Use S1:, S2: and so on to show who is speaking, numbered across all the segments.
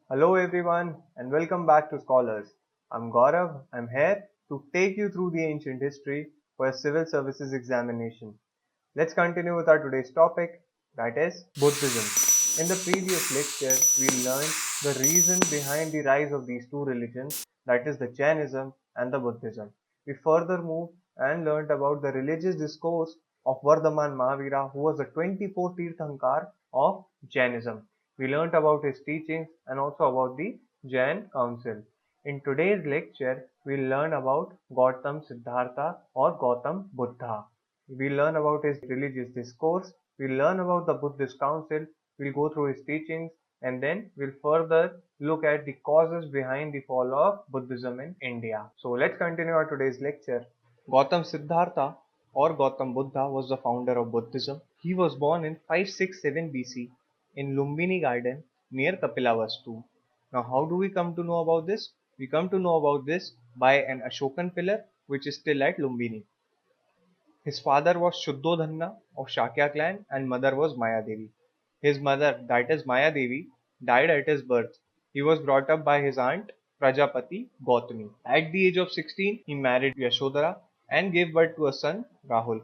S1: Hello everyone and welcome back to Scholars. I'm Gaurav. I'm here to take you through the ancient history for a civil services examination. Let's continue with our today's topic, that is Buddhism. In the previous lecture, we learned the reason behind the rise of these two religions, that is the Jainism and the Buddhism. We further moved and learned about the religious discourse of Vardhaman Mahavira, who was the 24th Tirthankar of Jainism. We learnt about his teachings and also about the Jain Council. In today's lecture, we'll learn about Gautam Siddhartha or Gautam Buddha. We'll learn about his religious discourse, we'll learn about the Buddhist Council, we'll go through his teachings, and then we'll further look at the causes behind the fall of Buddhism in India. So let's continue our today's lecture. Gautam Siddhartha or Gautam Buddha was the founder of Buddhism. He was born in 567 BC in Lumbini Garden near Kapilavastu. Now, how do we come to know about this? We come to know about this by an Ashokan pillar which is still at Lumbini. His father was Shuddhodhanna of Shakya clan and mother was Mayadevi. His mother, that is Mayadevi, died at his birth. He was brought up by his aunt Prajapati Gautami. At the age of 16, he married Yashodhara and gave birth to a son, Rahul.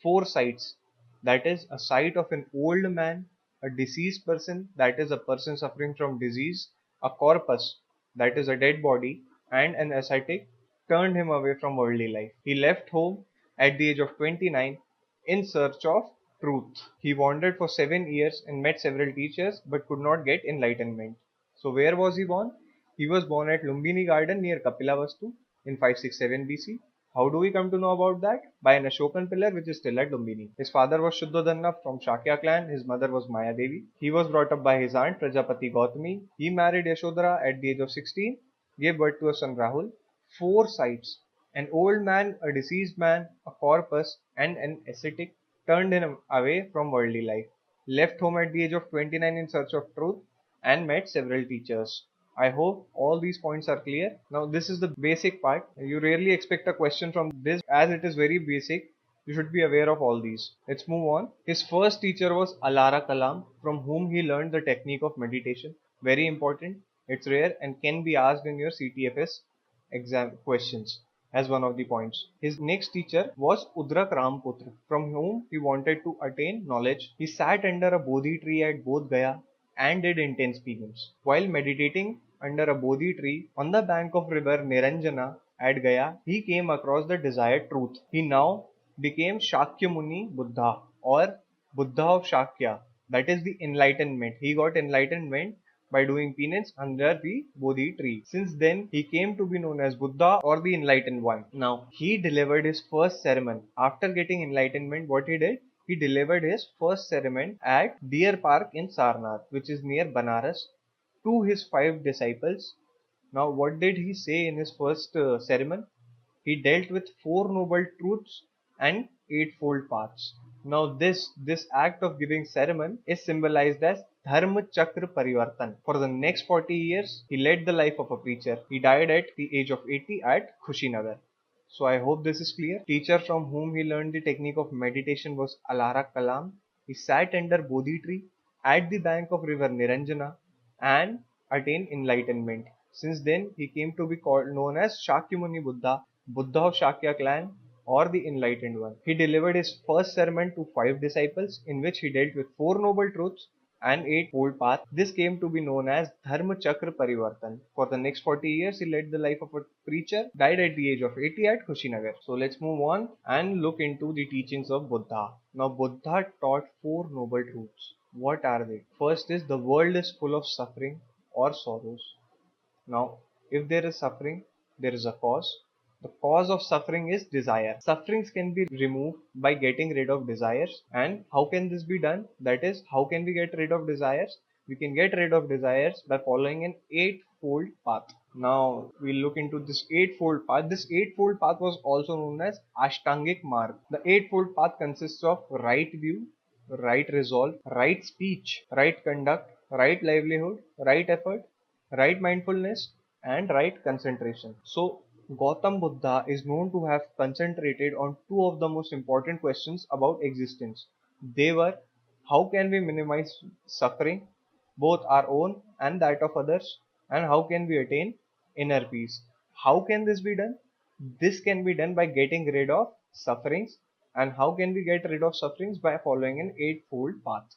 S1: Four sights, that is a sight of an old man, a deceased person, that is a person suffering from disease, a corpus, that is a dead body, and an ascetic, turned him away from worldly life. He left home at the age of 29 in search of truth. He wandered for 7 years and met several teachers but could not get enlightenment. So where was he born? He was born at Lumbini Garden near Kapilavastu in 567 BC. How do we come to know about that? By an Ashokan pillar which is still at Lumbini. His father was Shuddhodhanna from Shakya clan. His mother was Mayadevi. He was brought up by his aunt Prajapati Gautami. He married Yashodhara at the age of 16, gave birth to a son Rahul. Four sights, an old man, a deceased man, a corpus, and an ascetic, turned him away from worldly life. Left home at the age of 29 in search of truth and met several teachers. I hope all these points are clear. Now this is the basic part. You rarely expect a question from this as it is very basic. You should be aware of all these. Let's move on. His first teacher was Alara Kalam, from whom he learned the technique of meditation. Very important. It's rare and can be asked in your CTFS exam questions as one of the points. His next teacher was Udrak Ramputra, from whom he wanted to attain knowledge. He sat under a Bodhi tree at Bodh Gaya and did intense penance. While meditating under a Bodhi tree on the bank of river Niranjana at Gaya, he came across the desired truth. He now became Shakyamuni Buddha or Buddha of Shakya. That is the enlightenment. He got enlightenment by doing penance under the Bodhi tree. Since then, he came to be known as Buddha or the Enlightened One. Now, he delivered his first sermon. After getting enlightenment, what he did? He delivered his first sermon at Deer Park in Sarnath, which is near Banaras, to his 5 disciples. Now, what did he say in his first sermon? He dealt with 4 noble truths and 8 fold paths. Now, this act of giving sermon is symbolized as Dharma Chakra Parivartan. For the next 40 years, he led the life of a preacher. He died at the age of 80 at Kushinagar. So I hope this is clear. Teacher from whom he learned the technique of meditation was Alara Kalam. He sat under Bodhi tree at the bank of river Niranjana and attained enlightenment. Since then, he came to be called known as Shakyamuni Buddha, Buddha of Shakya clan, or the Enlightened One. He delivered his first sermon to 5 disciples, in which he dealt with 4 noble truths and 8 fold paths. This came to be known as Dharma Chakra Parivartan. For the next 40 years, he led the life of a preacher, died at the age of 80 at Kushinagar. So let's move on and look into the teachings of Buddha. Now, Buddha taught 4 noble truths. What are they? First is the world is full of suffering or sorrows. Now, if there is suffering, there is a cause. The cause of suffering is desire. Sufferings can be removed by getting rid of desires. And how can this be done? That is, how can we get rid of desires? We can get rid of desires by following an 8 fold path. Now, we'll look into this 8 fold path. This 8 fold path was also known as Ashtangik Marg. The 8 fold path consists of right view, right resolve, right speech, right conduct, right livelihood, right effort, right mindfulness, and right concentration. So, Gautam Buddha is known to have concentrated on two of the most important questions about existence. They were, how can we minimize suffering? both our own and that of others? And how can we attain inner peace? How can this be done? This can be done by getting rid of sufferings. And how can we get rid of sufferings? By following an eightfold path.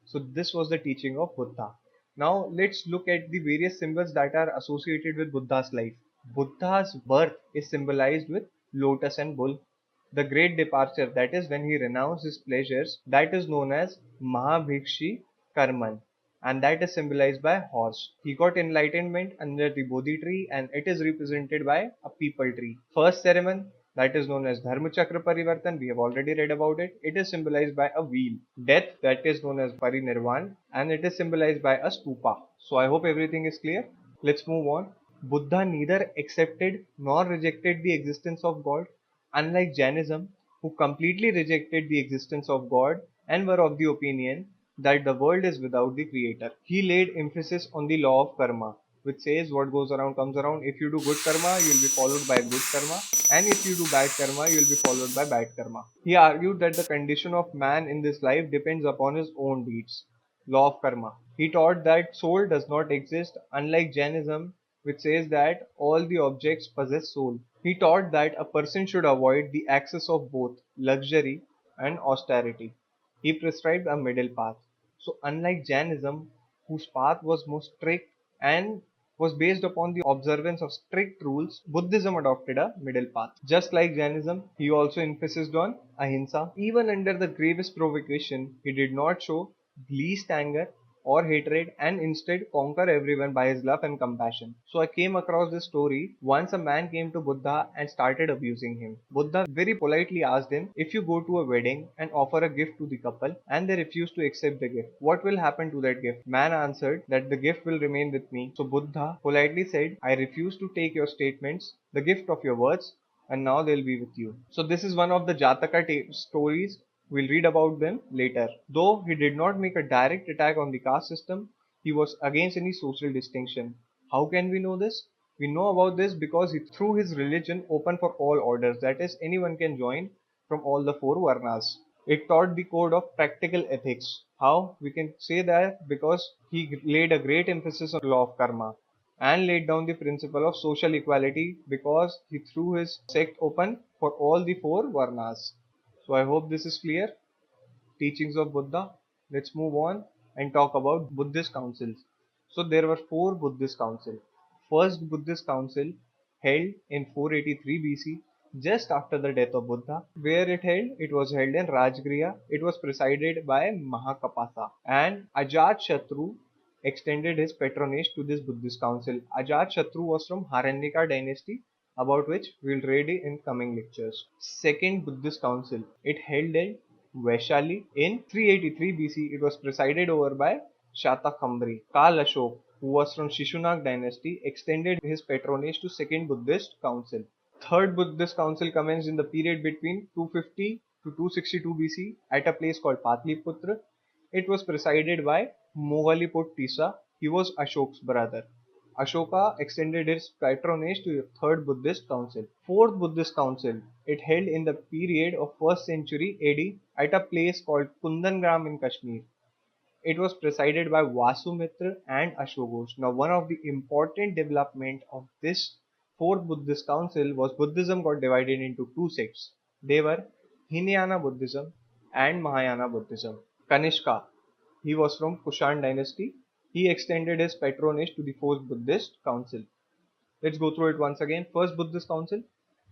S1: So this was the teaching of Buddha. Now let's look at the various symbols that are associated with Buddha's life. Buddha's birth is symbolized with lotus and bull. The great departure, that is when he renounced his pleasures, that is known as Mahabhikshi Karman, and that is symbolized by horse. He got enlightenment under the Bodhi tree and it is represented by a peepal tree. First ceremony, that is known as Dharma Chakra Parivartan, we have already read about it. It is symbolized by a wheel. Death, that is known as Parinirvan, and it is symbolized by a stupa. So I hope everything is clear. Let's move on. Buddha neither accepted nor rejected the existence of God, unlike Jainism, who completely rejected the existence of God and were of the opinion that the world is without the creator. He laid emphasis on the law of karma, which says what goes around comes around. If you do good karma, you'll be followed by good karma, and if you do bad karma, you'll be followed by bad karma. He argued that the condition of man in this life depends upon his own deeds. Law of karma. He taught that soul does not exist, unlike Jainism, which says that all the objects possess soul. He taught that a person should avoid the excess of both luxury and austerity. He prescribed a middle path. So, unlike Jainism, whose path was more strict and was based upon the observance of strict rules, Buddhism adopted a middle path. Just like Jainism, he also emphasized on ahimsa. Even under the gravest provocation, he did not show least anger or hatred and instead conquer everyone by his love and compassion. So I came across this story. Once a man came to Buddha and started abusing him. Buddha very politely asked him, if you go to a wedding and offer a gift to the couple and they refuse to accept the gift, what will happen to that gift? Man answered that the gift will remain with me. So Buddha politely said, I refuse to take your statements, the gift of your words, and now they'll be with you. So this is one of the Jataka stories. We'll read about them later. Though he did not make a direct attack on the caste system, he was against any social distinction. How can we know this? We know about this because he threw his religion open for all orders, that is, anyone can join from all the four varnas. It taught the code of practical ethics. How? We can say that because he laid a great emphasis on law of karma and laid down the principle of social equality because he threw his sect open for all the four varnas. So I hope this is clear. Teachings of Buddha. Let's move on and talk about Buddhist councils. So there were four Buddhist councils. First Buddhist council held in 483 BC, just after the death of Buddha. Where it held? It was held in Rajgriha. It was presided by Mahakapasa, and Ajatashatru extended his patronage to this Buddhist council. Ajatashatru was from Haranyaka dynasty, about which we will read in coming lectures. Second Buddhist council, it held in Vaishali in 383 BC. It was presided over by Shatakambri. Kal Ashok, who was from Shishunag dynasty, extended his patronage to Second Buddhist council. Third Buddhist council commenced in the period between 250 to 262 BC at a place called Patliputra. It was presided by Moggaliput Tisa. He was Ashok's brother. Ashoka extended his patronage to the third Buddhist council. Fourth Buddhist council, it held in the period of 1st century AD at a place called Kundangram in Kashmir. It was presided by Vasumitra and Ashwaghosh. Now, one of the important development of this fourth Buddhist council was Buddhism got divided into two sects. They were Hinayana Buddhism and Mahayana Buddhism. Kanishka, he was from Kushan dynasty. He extended his patronage to the fourth Buddhist council. Let's go through it once again. First Buddhist council,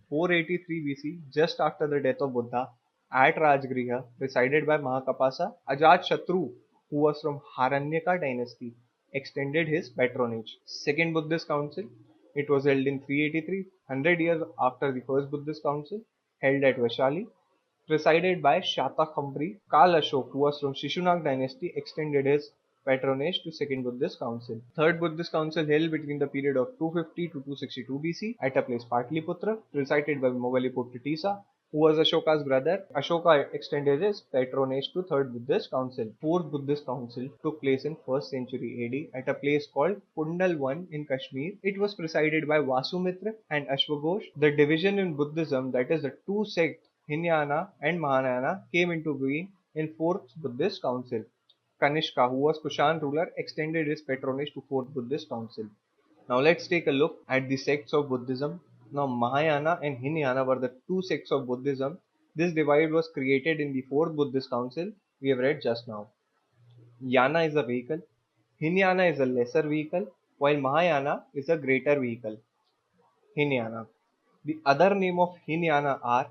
S1: 483 BC, just after the death of Buddha, at Rajgriha, presided by Mahakapasa. Ajatashatru, who was from Haranyaka dynasty, extended his patronage. Second Buddhist council, it was held in 383, 100 years after the first Buddhist council, held at Vaishali, presided by Shatakambri. Kal Ashok, who was from Shishunag dynasty, extended his patronage to Second Buddhist Council. Third Buddhist Council held between the period of 250 to 262 BC at a place Patliputra, presided by Moggaliput Tisa, who was Ashoka's brother. Ashoka extended his patronage to Third Buddhist Council. Fourth Buddhist Council took place in 1st century AD at a place called Kundalwan in Kashmir. It was presided by Vasumitra and Ashwaghosh. The division in Buddhism, that is the two sects Hinayana and Mahayana, came into being in 4th Buddhist Council. Kanishka, who was Kushan ruler, extended his patronage to 4th Buddhist Council. Now let's take a look at the sects of Buddhism. Now Mahayana and Hinayana were the two sects of Buddhism. This divide was created in the 4th Buddhist Council we have read just now. Yana is a vehicle, Hinayana is a lesser vehicle, while Mahayana is a greater vehicle. Hinayana. The other name of Hinayana are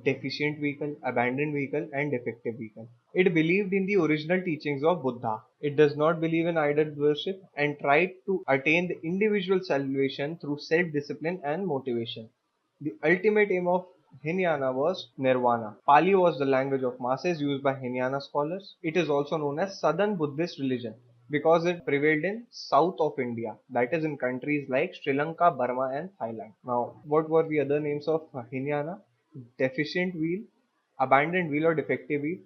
S1: deficient vehicle, abandoned vehicle, and defective vehicle. It believed in the original teachings of Buddha. It does not believe in idol worship and tried to attain the individual salvation through self-discipline and motivation. The ultimate aim of Hinayana was Nirvana. Pali was the language of masses used by Hinayana scholars. It is also known as Southern Buddhist religion because it prevailed in south of India, that is in countries like Sri Lanka, Burma and Thailand. Now, what were the other names of Hinayana? Deficient wheel, abandoned wheel or defective wheel.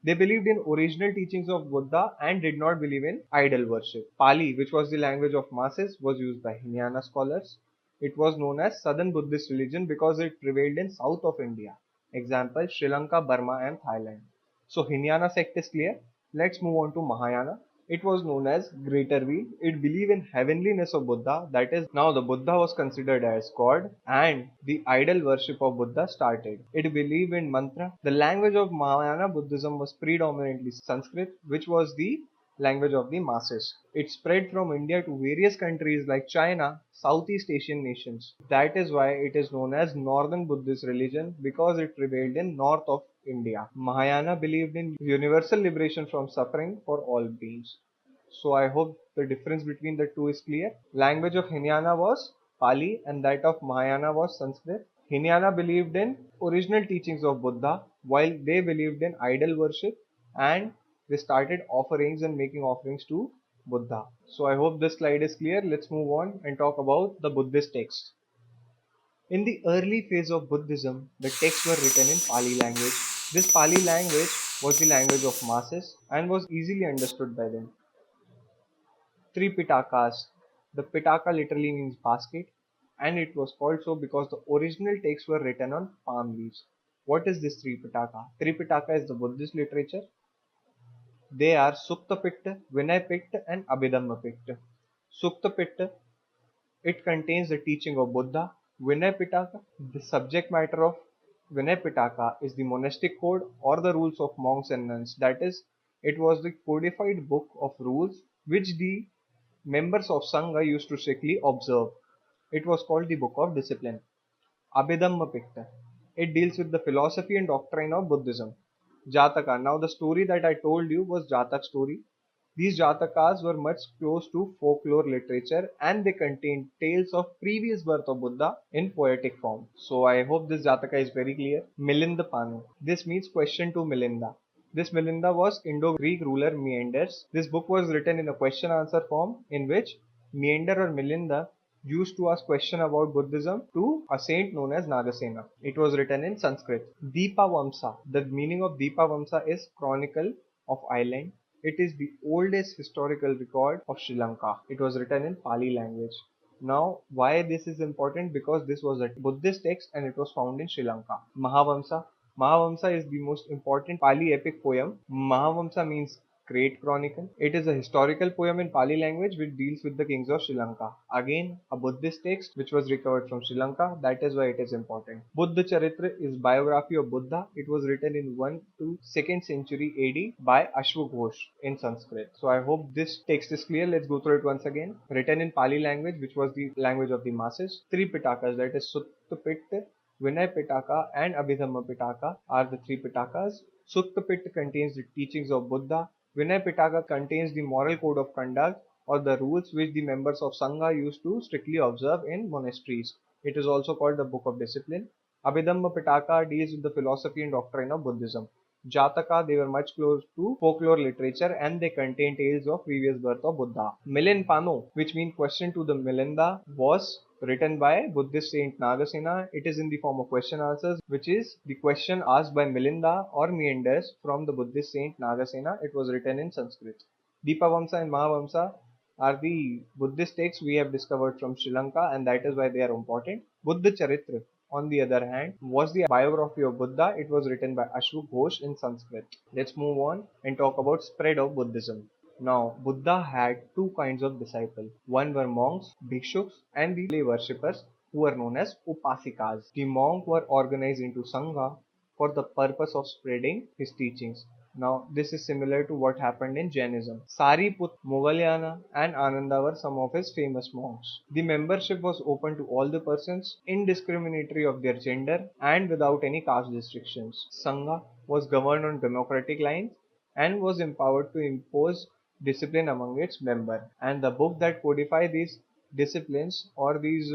S1: They believed in original teachings of Buddha and did not believe in idol worship. Pali, which was the language of masses, was used by Hinayana scholars. It was known as Southern Buddhist religion because it prevailed in south of India. Example, Sri Lanka, Burma and Thailand. So Hinayana sect is clear. Let's move on to Mahayana. It was known as Greater Wheel. It believed in heavenliness of Buddha. That is, now the Buddha was considered as God and the idol worship of Buddha started. It believed in mantra. The language of Mahayana Buddhism was predominantly Sanskrit, which was the language of the masses. It spread from India to various countries like China, Southeast Asian nations. That is why it is known as Northern Buddhist religion because it prevailed in north of India. Mahayana believed in universal liberation from suffering for all beings. So I hope the difference between the two is clear. Language of Hinayana was Pali and that of Mahayana was Sanskrit. Hinayana believed in original teachings of Buddha while they believed in idol worship and they started offerings and making offerings to Buddha. So I hope this slide is clear. Let's move on and talk about the Buddhist texts. In the early phase of Buddhism, the texts were written in Pali language. This Pali language was the language of masses and was easily understood by them. Three Pitakas. The Pitaka literally means basket and it was called so because the original texts were written on palm leaves. What is this Tripitaka? Tripitaka is the Buddhist literature. They are Sukta Pitta, Vinay Pitta and Abhidhamma Pitta. Sukta Pitta, it contains the teaching of Buddha. Vinay Pitaka, the subject matter of Vinay Pitaka is the monastic code or the rules of monks and nuns. That is, it was the codified book of rules which the members of Sangha used to strictly observe. It was called the Book of Discipline. Abhidhamma Pitta. It deals with the philosophy and doctrine of Buddhism. Jataka. Now the story that I told you was Jatak story. These Jatakas were much close to folklore literature and they contained tales of previous birth of Buddha in poetic form. So I hope this Jataka is very clear. Milinda Panu. This means question to Milinda. This Milinda was Indo-Greek ruler Meanders. This book was written in a question answer form in which Meander or Milinda used to ask question about Buddhism to a saint known as Nagasena. It was written in Sanskrit. Deepavamsa. The meaning of Deepavamsa is Chronicle of Island. It is the oldest historical record of Sri Lanka. It was written in Pali language. Now, why this is important? Because this was a Buddhist text and it was found in Sri Lanka. Mahavamsa. Mahavamsa is the most important Pali epic poem. Mahavamsa means Great Chronicle. It is a historical poem in Pali language which deals with the kings of Sri Lanka. Again, a Buddhist text which was recovered from Sri Lanka. That is why it is important. Buddha Charitra is biography of Buddha. It was written in 1 to 2nd century AD by Ashwaghosh in Sanskrit. So I hope this text is clear. Let's go through it once again. Written in Pali language which was the language of the masses. Three Pitakas, that is Sutta Pitta, Vinay Pitaka and Abhidhamma Pitaka are the three Pitakas. Sutta Pitta contains the teachings of Buddha. Vinay Pitaka contains the moral code of conduct or the rules which the members of Sangha used to strictly observe in monasteries. It is also called the Book of Discipline. Abhidhamma Pitaka deals with the philosophy and doctrine of Buddhism. Jataka, they were much close to folklore literature and they contain tales of previous birth of Buddha. Milen Pano, which means question to the Milinda, was written by Buddhist saint Nagasena. It is in the form of question answers, which is the question asked by Milinda or Meanders from the Buddhist saint Nagasena. It was written in Sanskrit. Deepavamsa and Mahavamsa are the Buddhist texts we have discovered from Sri Lanka and that is why they are important. Buddha Charitra. on the other hand, was the biography of Buddha. It was written by Ashok Ghosh in Sanskrit. Let's move on and talk about spread of Buddhism. Now, Buddha had two kinds of disciples. One were monks, bhikshus, and the lay worshippers who were known as upasikas. The monks were organized into sangha for the purpose of spreading his teachings. Now, this is similar to what happened in Jainism. Sariputta, Moggallana, and Ananda were some of his famous monks. The membership was open to all the persons, indiscriminatory of their gender and without any caste restrictions. Sangha was governed on democratic lines and was empowered to impose discipline among its members. And the book that codify these disciplines or these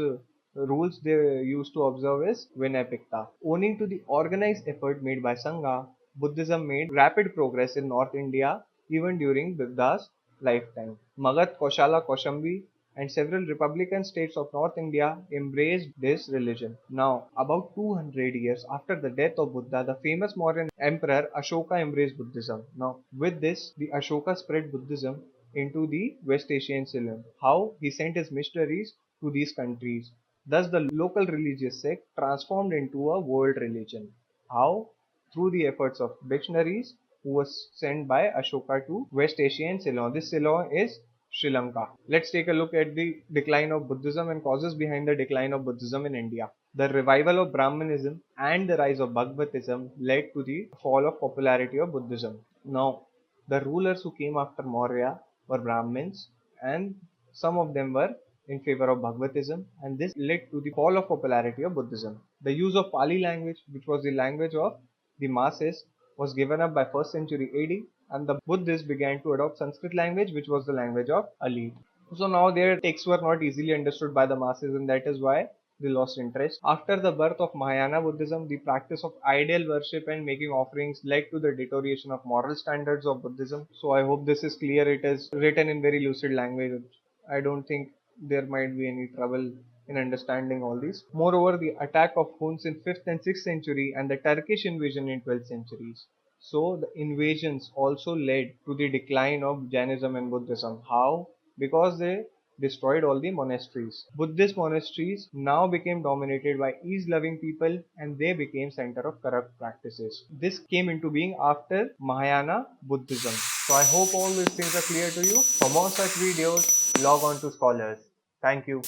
S1: rules they used to observe is Vinayapikta. Owing to the organized effort made by Sangha, Buddhism made rapid progress in North India even during Buddha's lifetime. Magadh, Koshala, Kaushambi, and several republican states of North India embraced this religion. Now, about 200 years after the death of Buddha, the famous Mauryan emperor Ashoka embraced Buddhism. Now, with this, the Ashoka spread Buddhism into the West Asian Ceylon. How? He sent his missionaries to these countries. Thus, the local religious sect transformed into a world religion. How? Through the efforts of missionaries who was sent by Ashoka to West Asia and Ceylon. This Ceylon is Sri Lanka. Let's take a look at the decline of Buddhism and causes behind the decline of Buddhism in India. The revival of Brahmanism and the rise of Bhagavatism led to the fall of popularity of Buddhism. Now, the rulers who came after Maurya were Brahmins, and some of them were in favor of Bhagavatism, and this led to the fall of popularity of Buddhism. The use of Pali language, which was the language of the masses, was given up by 1st century AD, and the Buddhists began to adopt Sanskrit language, which was the language of elite. So now their texts were not easily understood by the masses, and that is why they lost interest. After the birth of Mahayana Buddhism, the practice of idol worship and making offerings led to the deterioration of moral standards of Buddhism. So I hope this is clear. It is written in very lucid language. I don't think there might be any trouble in understanding all these. Moreover, the attack of Huns in 5th and 6th century and the Turkish invasion in 12th centuries. So the invasions also led to the decline of Jainism and Buddhism. How? Because they destroyed all the monasteries. Buddhist monasteries now became dominated by ease-loving people and they became center of corrupt practices. This came into being after Mahayana Buddhism. So I hope all these things are clear to you. For more such videos, log on to Scholars. Thank you.